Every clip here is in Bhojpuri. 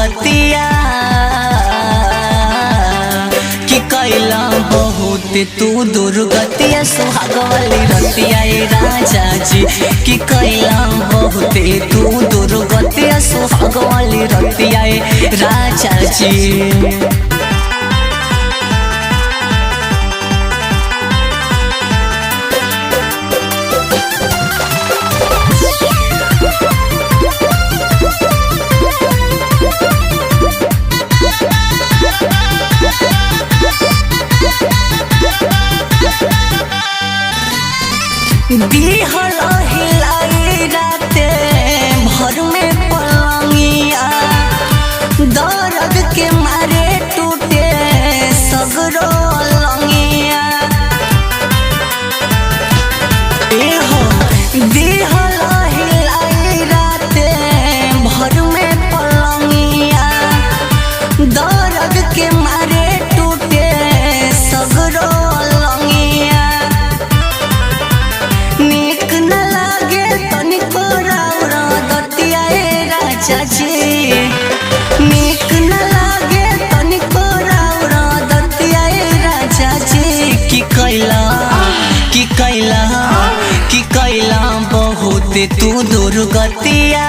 दुर्गतिया कि कैला बहुत तू दुर्गतिया सुहाग वाली रतिया ए राजा जी कि कैला बहुत तू दुर्गतिया सुहाग वाली रतिया ए राजा जी। दिहल हिलाई राते भर में पलंगिया दर्द के मारे टूटे सगरो लंगिया दिहल हिलाई राते भर में पलंगिया दर्द के मारे टूटे सगरो चाची नीक न लागे तनिको राउर दतिया ए राजा जी कि कैला बहुत तू दुर्गतिया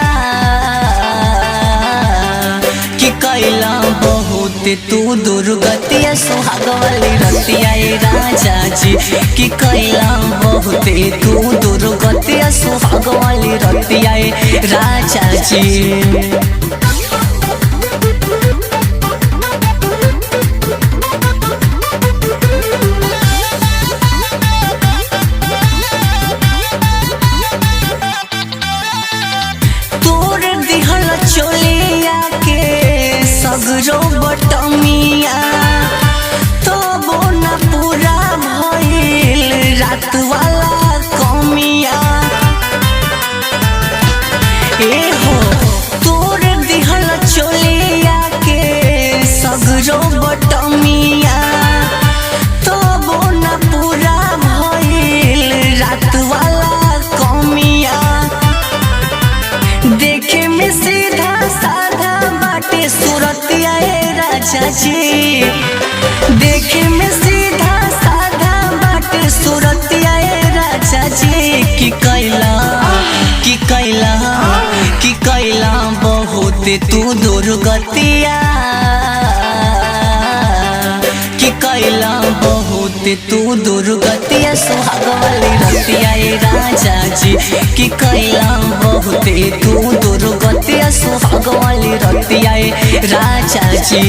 कि कैला बहुत तू दुर्गतिया सुहाग वाली रतिया ए राजा जी कि कैला बहुत तू दुर्गतिया सुहाग वाली रतिया ए राजा जी। चोलिया के सगरो बटमिया तो बोना पूरा भइल रात वाला कमिया हो तोर दिहल चोलिया के सगरो बटमिया तो बोना पूरा भइल रात वाला कमिया देखे में सीधा साधा बाटे सूरतिया ए राजा जी देखे में सीधा साधा बाटे सूरतिया ए राजा जी कि कैला बहुत तू दुर्गतिया कि कैला बहुत तू दुर्गतिया सुहाग वाली रतिया ए राजा जी कि कैला बहुत तू दुर्गतिया सुहाग वाली रतिया ए राजा जी।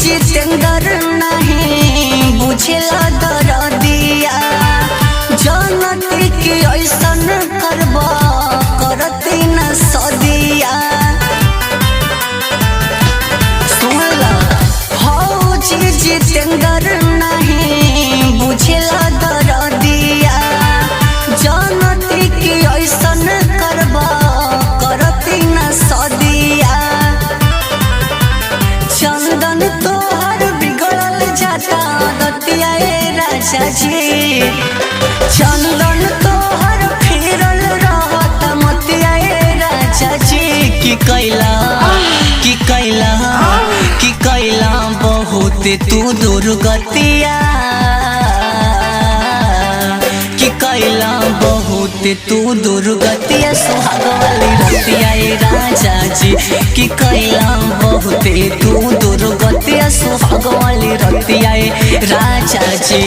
जितेंद्र नहीं बुझेला दरदिया जनती के ऐसन करब करती न सदिया सुनला फौजी जितेंद्र नहीं बुझेला दरदिया जनती के ऐसन करब करती न सदिया चंदन तोहर बिगड़ल जाता दतिया ए राजा जी चंदन तोहर फिरल रहत मतिया ए राजा जी कि कैला बहुत तू दुर्गतिया कि कैला बहुत तू दुर्गतिया सुहाग वाली रतिया ए राजा जी कि कैला बहुत तू दुर्गतिया सुहाग वाली रतिया ए राजा जी।